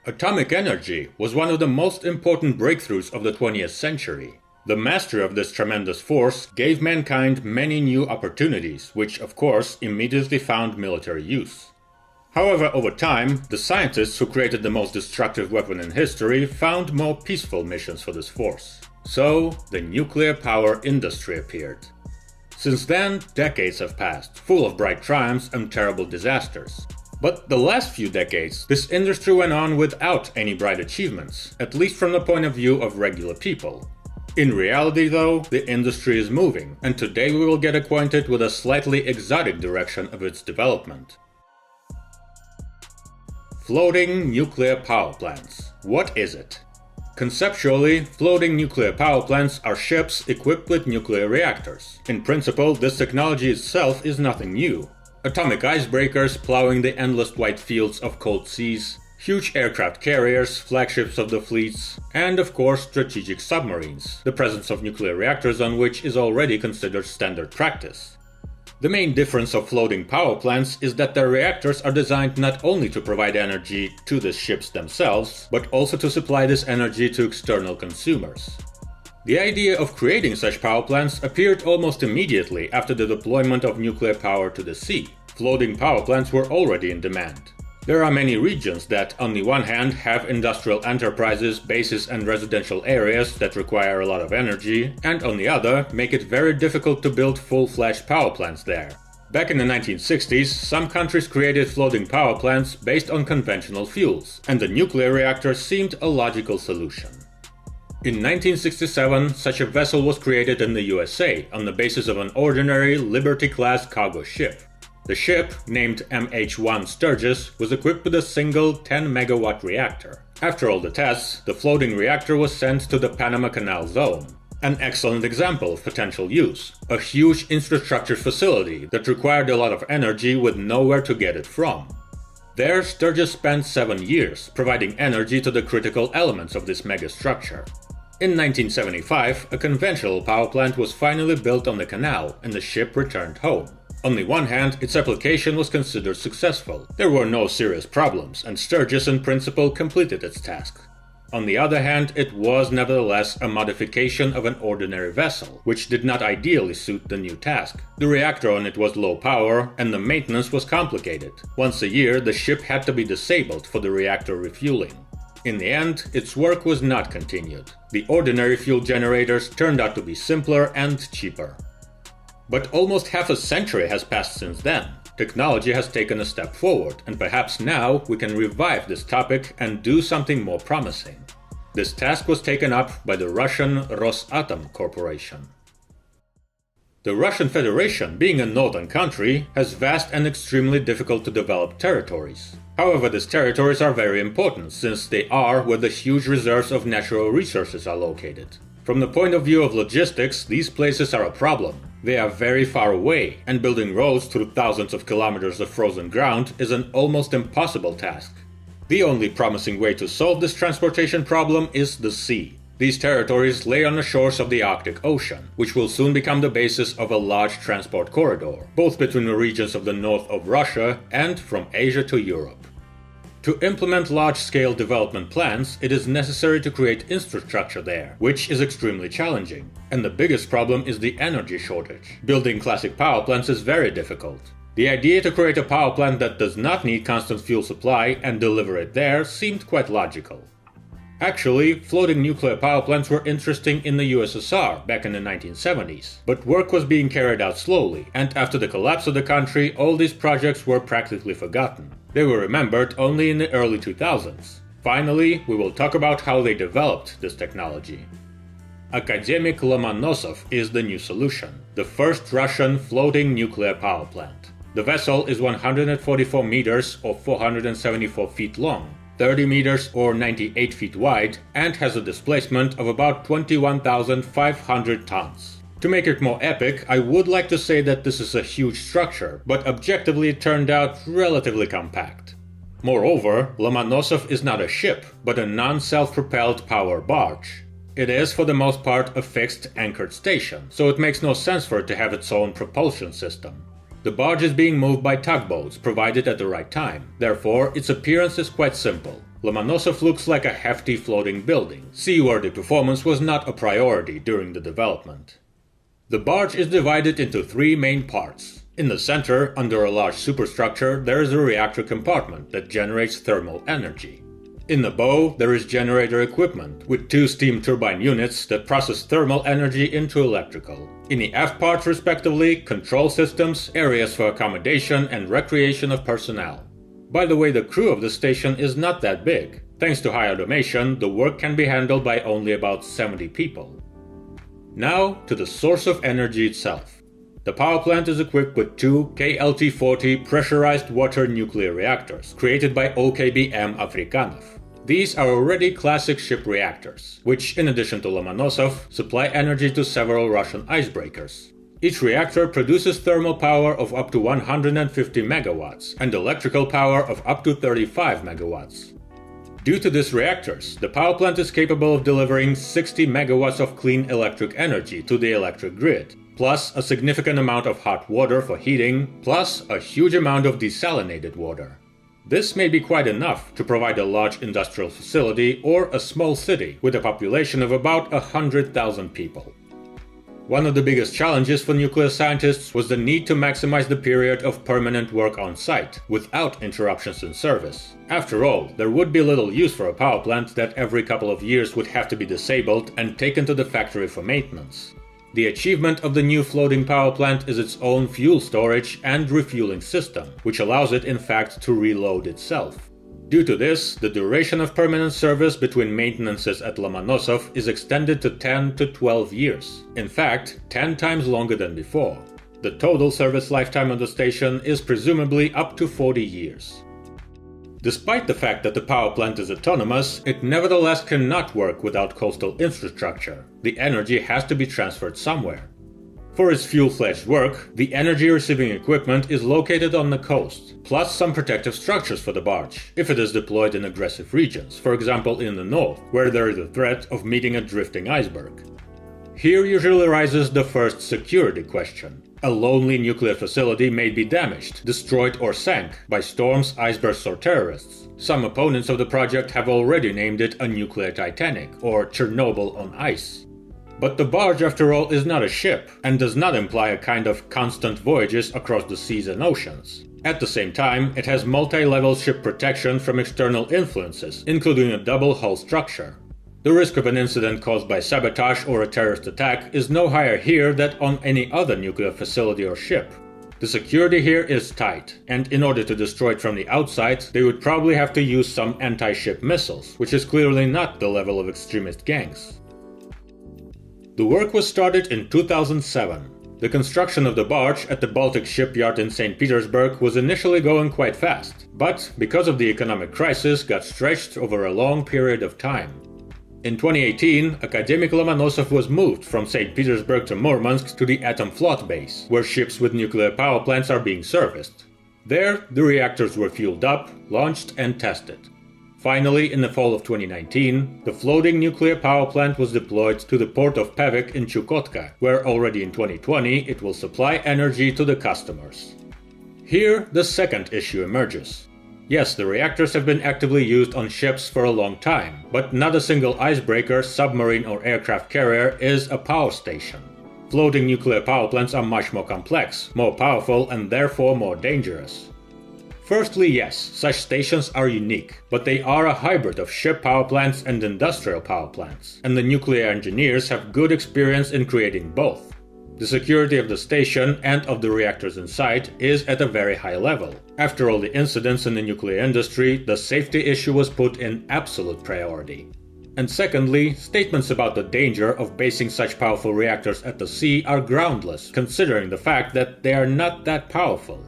Atomic energy was one of the most important breakthroughs of the 20th century. The mastery of this tremendous force gave mankind many new opportunities, which of course immediately found military use. However, over time, the scientists who created the most destructive weapon in history found more peaceful missions for this force. So, the nuclear power industry appeared. Since then, decades have passed, full of bright triumphs and terrible disasters. But the last few decades, this industry went on without any bright achievements, at least from the point of view of regular people. In reality though, the industry is moving, and today we will get acquainted with a slightly exotic direction of its development. Floating nuclear power plants. What is it? Conceptually, floating nuclear power plants are ships equipped with nuclear reactors. In principle, this technology itself is nothing new. Atomic icebreakers plowing the endless white fields of cold seas, huge aircraft carriers, flagships of the fleets, and of course strategic submarines, the presence of nuclear reactors on which is already considered standard practice. The main difference of floating power plants is that their reactors are designed not only to provide energy to the ships themselves, but also to supply this energy to external consumers. The idea of creating such power plants appeared almost immediately after the deployment of nuclear power to the sea. Floating power plants were already in demand. There are many regions that, on the one hand, have industrial enterprises, bases and residential areas that require a lot of energy, and on the other, make it very difficult to build full-fledged power plants there. Back in the 1960s, some countries created floating power plants based on conventional fuels, and the nuclear reactor seemed a logical solution. In 1967, such a vessel was created in the USA on the basis of an ordinary Liberty-class cargo ship. The ship, named MH-1 Sturgis, was equipped with a single 10-megawatt reactor. After all the tests, the floating reactor was sent to the Panama Canal Zone. An excellent example of potential use. A huge infrastructure facility that required a lot of energy with nowhere to get it from. There, Sturgis spent 7 years, providing energy to the critical elements of this megastructure. In 1975, a conventional power plant was finally built on the canal, and the ship returned home. On the one hand, its application was considered successful. There were no serious problems, and Sturgis in principle completed its task. On the other hand, it was nevertheless a modification of an ordinary vessel, which did not ideally suit the new task. The reactor on it was low power, and the maintenance was complicated. Once a year, the ship had to be disabled for the reactor refueling. In the end, its work was not continued. The ordinary fuel generators turned out to be simpler and cheaper. But almost half a century has passed since then. Technology has taken a step forward, and perhaps now we can revive this topic and do something more promising. This task was taken up by the Russian Rosatom Corporation. The Russian Federation, being a northern country, has vast and extremely difficult to develop territories. However, these territories are very important, since they are where the huge reserves of natural resources are located. From the point of view of logistics, these places are a problem. They are very far away, and building roads through thousands of kilometers of frozen ground is an almost impossible task. The only promising way to solve this transportation problem is the sea. These territories lay on the shores of the Arctic Ocean, which will soon become the basis of a large transport corridor, both between the regions of the north of Russia and from Asia to Europe. To implement large-scale development plans, it is necessary to create infrastructure there, which is extremely challenging. And the biggest problem is the energy shortage. Building classic power plants is very difficult. The idea to create a power plant that does not need constant fuel supply and deliver it there seemed quite logical. Actually, floating nuclear power plants were interesting in the USSR back in the 1970s, but work was being carried out slowly, and after the collapse of the country, all these projects were practically forgotten. They were remembered only in the early 2000s. Finally, we will talk about how they developed this technology. Akademik Lomonosov is the new solution, the first Russian floating nuclear power plant. The vessel is 144 meters or 474 feet long, 30 meters or 98 feet wide, and has a displacement of about 21,500 tons. To make it more epic, I would like to say that this is a huge structure, but objectively it turned out relatively compact. Moreover, Lomonosov is not a ship, but a non-self-propelled power barge. It is for the most part a fixed anchored station, so it makes no sense for it to have its own propulsion system. The barge is being moved by tugboats provided at the right time, therefore its appearance is quite simple. Lomonosov looks like a hefty floating building. Seaworthy performance was not a priority during the development. The barge is divided into three main parts. In the center, under a large superstructure, there is a reactor compartment that generates thermal energy. In the bow, there is generator equipment, with two steam turbine units that process thermal energy into electrical. In the aft part, respectively, control systems, areas for accommodation and recreation of personnel. By the way, the crew of the station is not that big. Thanks to high automation, the work can be handled by only about 70 people. Now, to the source of energy itself. The power plant is equipped with two KLT-40 pressurized water nuclear reactors, created by OKBM Afrikantov. These are already classic ship reactors, which, in addition to Lomonosov, supply energy to several Russian icebreakers. Each reactor produces thermal power of up to 150 megawatts and electrical power of up to 35 megawatts. Due to these reactors, the power plant is capable of delivering 60 megawatts of clean electric energy to the electric grid, plus a significant amount of hot water for heating, plus a huge amount of desalinated water. This may be quite enough to provide a large industrial facility or a small city with a population of about 100,000 people. One of the biggest challenges for nuclear scientists was the need to maximize the period of permanent work on site, without interruptions in service. After all, there would be little use for a power plant that every couple of years would have to be disabled and taken to the factory for maintenance. The achievement of the new floating power plant is its own fuel storage and refueling system, which allows it in fact to reload itself. Due to this, the duration of permanent service between maintenances at Lomonosov is extended to 10 to 12 years. In fact, 10 times longer than before. The total service lifetime of the station is presumably up to 40 years. Despite the fact that the power plant is autonomous, it nevertheless cannot work without coastal infrastructure. The energy has to be transferred somewhere. For its full-fledged work, the energy-receiving equipment is located on the coast, plus some protective structures for the barge, if it is deployed in aggressive regions, for example in the north, where there is a threat of meeting a drifting iceberg. Here usually arises the first security question. A lonely nuclear facility may be damaged, destroyed or sank by storms, icebergs or terrorists. Some opponents of the project have already named it a nuclear Titanic or Chernobyl on ice. But the barge, after all, is not a ship and does not imply a kind of constant voyages across the seas and oceans. At the same time, it has multi-level ship protection from external influences, including a double hull structure. The risk of an incident caused by sabotage or a terrorist attack is no higher here than on any other nuclear facility or ship. The security here is tight, and in order to destroy it from the outside, they would probably have to use some anti-ship missiles, which is clearly not the level of extremist gangs. The work was started in 2007. The construction of the barge at the Baltic Shipyard in St. Petersburg was initially going quite fast, but because of the economic crisis got stretched over a long period of time. In 2018, Akademik Lomonosov was moved from St. Petersburg to Murmansk to the Atomflot base, where ships with nuclear power plants are being serviced. There, the reactors were fueled up, launched and tested. Finally, in the fall of 2019, the floating nuclear power plant was deployed to the port of Pevek in Chukotka, where already in 2020 it will supply energy to the customers. Here, the second issue emerges. Yes, the reactors have been actively used on ships for a long time, but not a single icebreaker, submarine or aircraft carrier is a power station. Floating nuclear power plants are much more complex, more powerful and therefore more dangerous. Firstly, yes, such stations are unique, but they are a hybrid of ship power plants and industrial power plants, and the nuclear engineers have good experience in creating both. The security of the station and of the reactors inside is at a very high level. After all the incidents in the nuclear industry, the safety issue was put in absolute priority. And secondly, statements about the danger of basing such powerful reactors at the sea are groundless, considering the fact that they are not that powerful.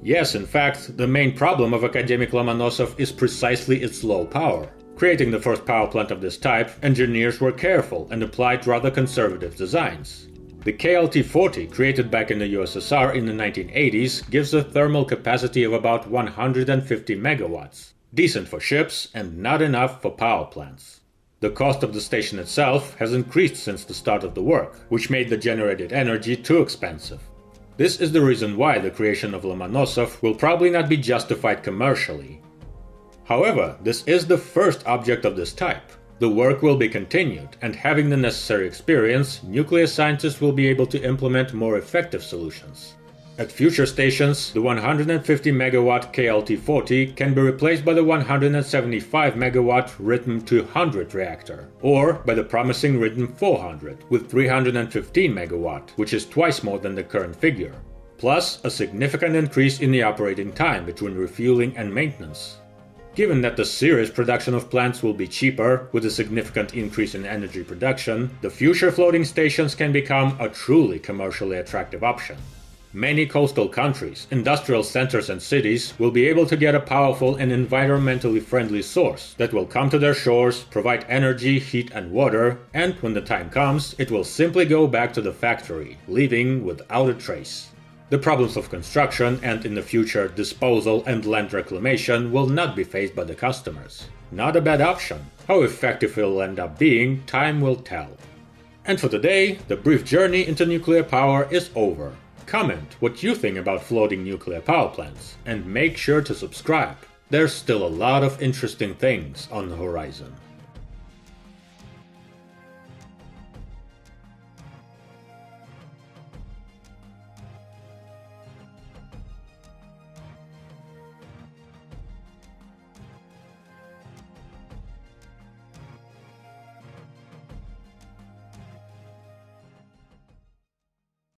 Yes, in fact, the main problem of Akademik Lomonosov is precisely its low power. Creating the first power plant of this type, engineers were careful and applied rather conservative designs. The KLT-40, created back in the USSR in the 1980s, gives a thermal capacity of about 150 megawatts. Decent for ships and not enough for power plants. The cost of the station itself has increased since the start of the work, which made the generated energy too expensive. This is the reason why the creation of Lomonosov will probably not be justified commercially. However, this is the first object of this type. The work will be continued, and having the necessary experience, nuclear scientists will be able to implement more effective solutions. At future stations, the 150 MW KLT-40 can be replaced by the 175 MW Rhythm-200 reactor, or by the promising Rhythm-400 with 315 MW, which is twice more than the current figure, plus a significant increase in the operating time between refueling and maintenance. Given that the series production of plants will be cheaper, with a significant increase in energy production, the future floating stations can become a truly commercially attractive option. Many coastal countries, industrial centers and cities will be able to get a powerful and environmentally friendly source that will come to their shores, provide energy, heat and water, and when the time comes, it will simply go back to the factory, leaving without a trace. The problems of construction and, in the future, disposal and land reclamation will not be faced by the customers. Not a bad option. How effective it will end up being, time will tell. And for today, the brief journey into nuclear power is over. Comment what you think about floating nuclear power plants, and make sure to subscribe. There's still a lot of interesting things on the horizon.